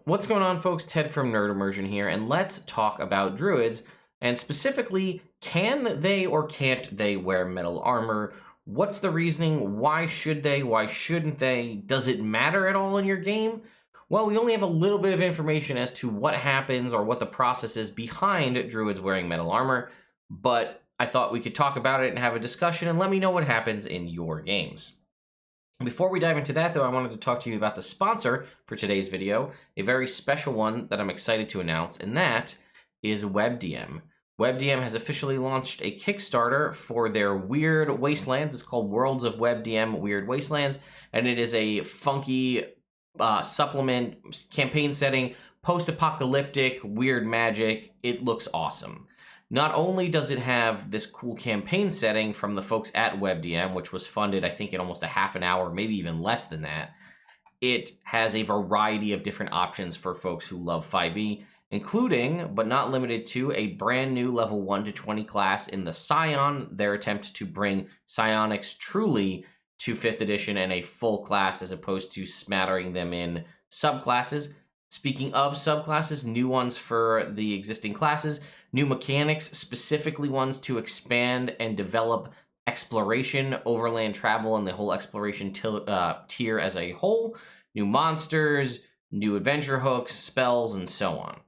What's going on, folks? Ted from Immersion here, and let's talk about druids, and specifically, can they or can't they wear metal armor? What's the reasoning? Why should they? Why shouldn't they? Does it matter at all in your game? Well, we only have a little bit of information as to what happens or what the process is behind druids wearing metal armor, but I thought we could talk about it and have a discussion, and let me know what happens in your games. Before we dive into that, though, I wanted to talk to you about the sponsor for today's video, a very special one that I'm excited to announce, and that is WebDM. WebDM has officially launched a Kickstarter for their Weird Wastelands. It's called Worlds of WebDM Weird Wastelands, and it is a funky supplement, campaign setting, post-apocalyptic, weird magic. It looks awesome. Not only does it have this cool campaign setting from the folks at WebDM, which was funded, I think, in almost a half an hour, maybe even less than that, it has a variety of different options for folks who love 5e, including, but not limited to, a brand new level 1 to 20 class in the Scion, their attempt to bring psionics truly to 5th edition and a full class as opposed to smattering them in subclasses. Speaking of subclasses, new ones for the existing classes, new mechanics, specifically ones to expand and develop exploration, overland travel, and the whole exploration tier as a whole, new monsters, new adventure hooks, spells, and so on.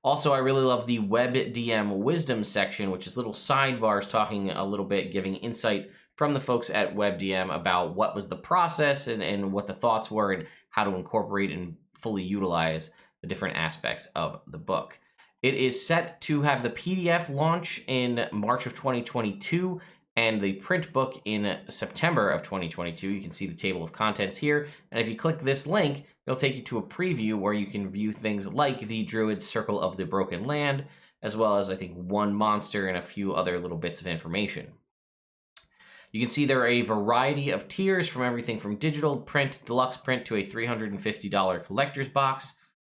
Also, I really love the WebDM Wisdom section, which is little sidebars talking a little bit, giving insight from the folks at WebDM about what was the process and what the thoughts were and how to incorporate and fully utilize the different aspects of the book. It is set to have the PDF launch in March of 2022 and the print book in September of 2022. You can see the table of contents here. And if you click this link, it'll take you to a preview where you can view things like the Druid's Circle of the Broken Land, as well as, I think, one monster and a few other little bits of information. You can see there are a variety of tiers from everything from digital print, deluxe print, to a $350 collector's box,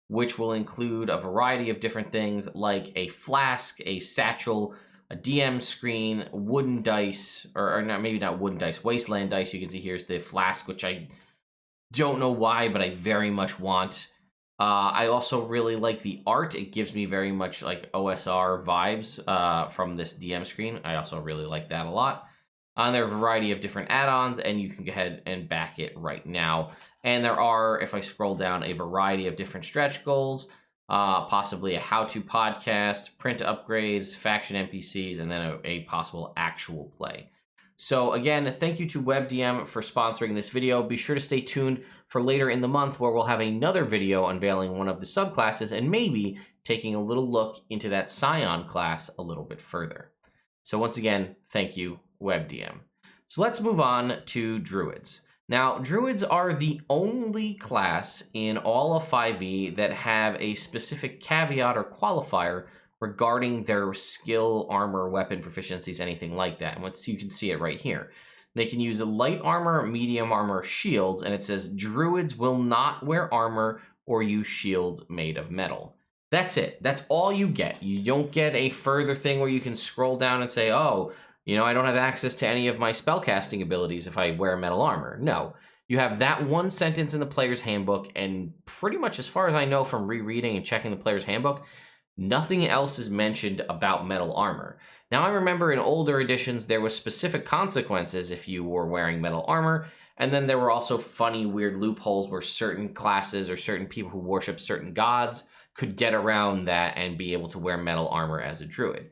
which will include a variety of different things like a flask, a satchel, a DM screen, wooden dice, or not, maybe not wooden dice, wasteland dice. You can see here's the flask, which I don't know why, but I very much want. I also really like the art. It gives me very much like OSR vibes from this DM screen. I also really like that a lot. There are a variety of different add-ons, and you can go ahead and back it right now. And there are, if I scroll down, a variety of different stretch goals, possibly a how-to podcast, print upgrades, faction NPCs, and then a possible actual play. So again, thank you to WebDM for sponsoring this video. Be sure to stay tuned for later in the month where we'll have another video unveiling one of the subclasses and maybe taking a little look into that Scion class a little bit further. So once again, thank you, WebDM. So let's move on to Druids. Now, Druids are the only class in all of 5e that have a specific caveat or qualifier regarding their skill, armor, weapon proficiencies, anything like that. And you can see it right here. They can use light armor, medium armor, shields, and it says Druids will not wear armor or use shields made of metal. That's it. That's all you get. You don't get a further thing where you can scroll down and say, oh, you know, I don't have access to any of my spellcasting abilities if I wear metal armor. No, you have that one sentence in the player's handbook, and pretty much as far as I know from rereading and checking the player's handbook, nothing else is mentioned about metal armor. Now, I remember in older editions, there was specific consequences if you were wearing metal armor, and then there were also funny, weird loopholes where certain classes or certain people who worship certain gods could get around that and be able to wear metal armor as a druid.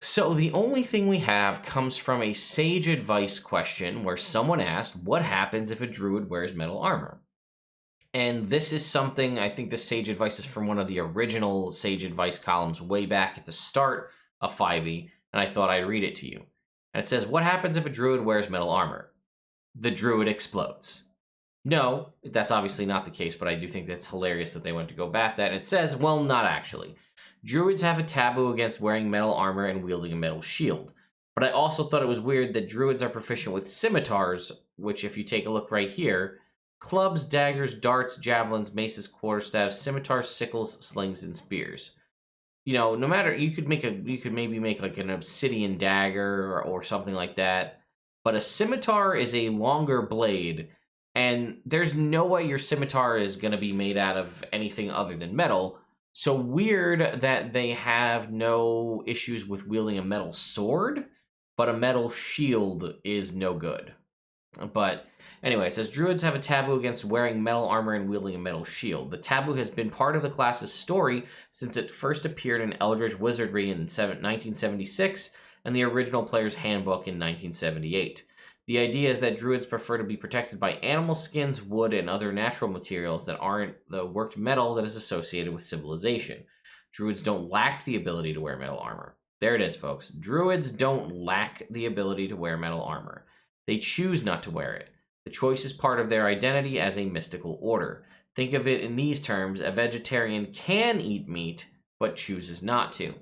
So the only thing we have comes from a Sage Advice question where someone asked, what happens if a druid wears metal armor? And this is something, I think the Sage Advice is from one of the original Sage Advice columns way back at the start of 5e, and I thought I'd read it to you. And it says, what happens if a druid wears metal armor? The druid explodes. No, that's obviously not the case, but I do think that's hilarious that they went to go back that. And it says, well, not actually. Druids have a taboo against wearing metal armor and wielding a metal shield. But I also thought it was weird that druids are proficient with scimitars, which if you take a look right here, clubs, daggers, darts, javelins, maces, quarterstaffs, scimitars, sickles, slings, and spears. You know, no matter, you could maybe make like an obsidian dagger or something like that. But a scimitar is a longer blade And there's no way your scimitar is going to be made out of anything other than metal. So weird that they have no issues with wielding a metal sword, but a metal shield is no good. But anyway, it says Druids have a taboo against wearing metal armor and wielding a metal shield. The taboo has been part of the class's story since it first appeared in Eldritch Wizardry in 1976 and the original Player's Handbook in 1978. The idea is that Druids prefer to be protected by animal skins, wood, and other natural materials that aren't the worked metal that is associated with civilization. Druids don't lack the ability to wear metal armor. There it is, folks. Druids don't lack the ability to wear metal armor. They choose not to wear it. The choice is part of their identity as a mystical order. Think of it in these terms: a vegetarian can eat meat, but chooses not to.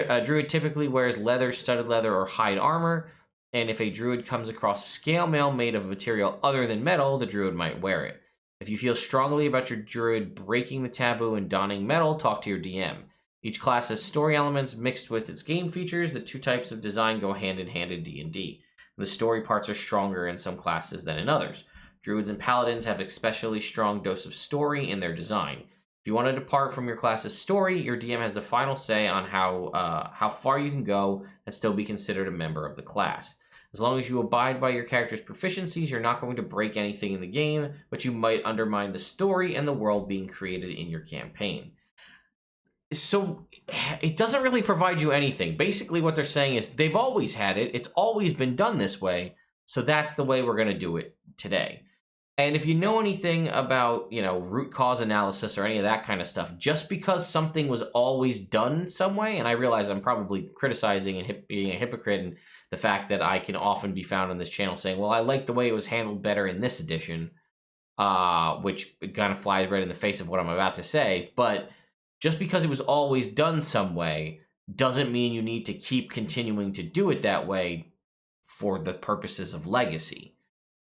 A druid typically wears leather, studded leather, or hide armor, and if a druid comes across scale mail made of a material other than metal, the druid might wear it. If you feel strongly about your druid breaking the taboo and donning metal, talk to your DM. Each class has story elements mixed with its game features. The two types of design go hand in hand in D&D. The story parts are stronger in some classes than in others. Druids and Paladins have especially strong dose of story in their design. If you want to depart from your class's story, your DM has the final say on how far you can go and still be considered a member of the class. As long as you abide by your character's proficiencies, you're not going to break anything in the game, but you might undermine the story and the world being created in your campaign. So it doesn't really provide you anything. Basically what they're saying is they've always had it. It's always been done this way. So that's the way we're going to do it today. And if you know anything about, root cause analysis or any of that kind of stuff, just because something was always done some way, and I realize I'm probably criticizing and being a hypocrite and the fact that I can often be found on this channel saying, well, I like the way it was handled better in this edition, which kind of flies right in the face of what I'm about to say. But just because it was always done some way doesn't mean you need to keep continuing to do it that way for the purposes of legacy.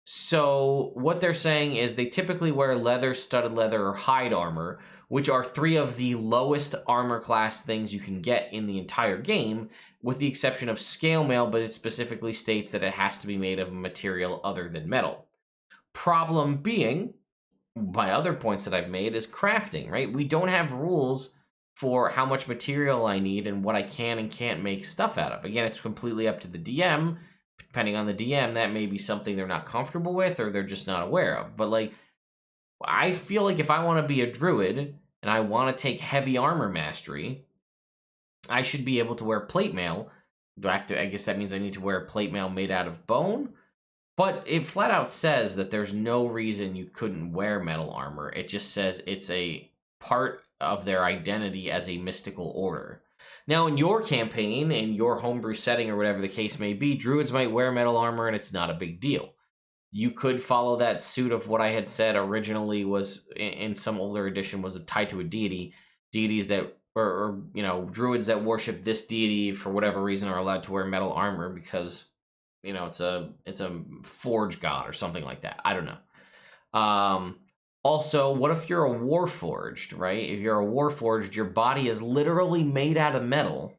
So what they're saying is they typically wear leather, studded leather, or hide armor, which are three of the lowest armor class things you can get in the entire game, with the exception of scale mail, but it specifically states that it has to be made of a material other than metal. Problem being, my other points that I've made, is crafting, right? We don't have rules for how much material I need and what I can and can't make stuff out of. Again, it's completely up to the DM. Depending on the DM, that may be something they're not comfortable with or they're just not aware of. But I feel like if I want to be a druid and I want to take heavy armor mastery, I should be able to wear plate mail. Do I have to? I guess that means I need to wear plate mail made out of bone. But it flat out says that there's no reason you couldn't wear metal armor. It just says it's a part of their identity as a mystical order. Now, in your campaign, in your homebrew setting or whatever the case may be, druids might wear metal armor and it's not a big deal. You could follow that suit of what I had said originally was, in some older edition, was tied to a deity. Deities that, or druids that worship this deity for whatever reason are allowed to wear metal armor because it's a forge god or something like that. I don't know. Also, what if you're a warforged, right? If you're a warforged, your body is literally made out of metal.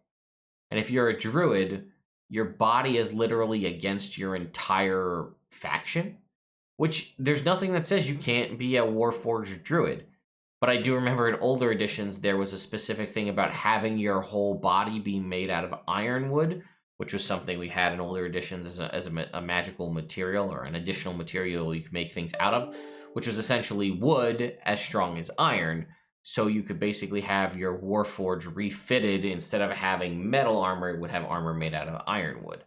And if you're a druid, your body is literally against your entire faction. Which, there's nothing that says you can't be a warforged druid. But I do remember in older editions, there was a specific thing about having your whole body be made out of ironwood, which was something we had in older editions as a magical material or an additional material you could make things out of, which was essentially wood as strong as iron. So you could basically have your Warforged refitted. Instead of having metal armor, it would have armor made out of ironwood.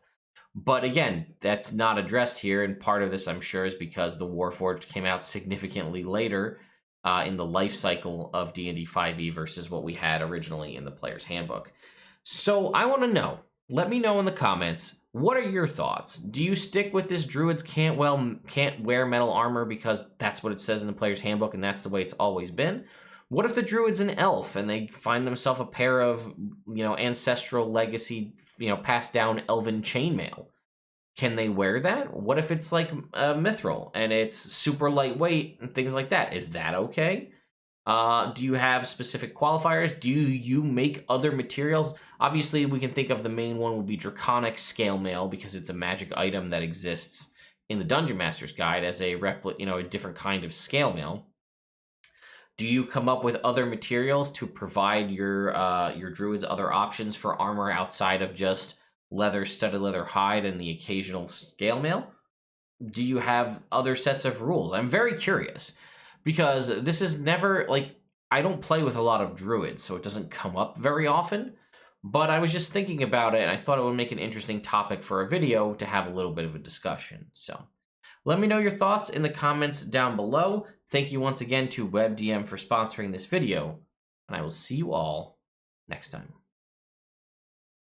But again, that's not addressed here, and part of this, I'm sure, is because the Warforged came out significantly later in the life cycle of D&D 5e versus what we had originally in the Player's Handbook. So I want to know, let me know in the comments, what are your thoughts? Do you stick with this druids can't wear metal armor because that's what it says in the Player's Handbook and that's the way it's always been? What if the druid's an elf and they find themselves a pair of, ancestral legacy, passed down elven chainmail? Can they wear that? What if it's like mithril and it's super lightweight and things like that? Is that okay? Do you have specific qualifiers? Do you make other materials? Obviously, we can think of the main one would be draconic scale mail because it's a magic item that exists in the Dungeon Master's Guide as a a different kind of scale mail? Do you come up with other materials to provide your druids other options for armor outside of just leather, studded leather hide, and the occasional scale mail? Do you have other sets of rules? I'm very curious because this is never like I don't play with a lot of druids, so it doesn't come up very often. But I was just thinking about it, and I thought it would make an interesting topic for a video to have a little bit of a discussion. So let me know your thoughts in the comments down below. Thank you once again to WebDM for sponsoring this video, and I will see you all next time.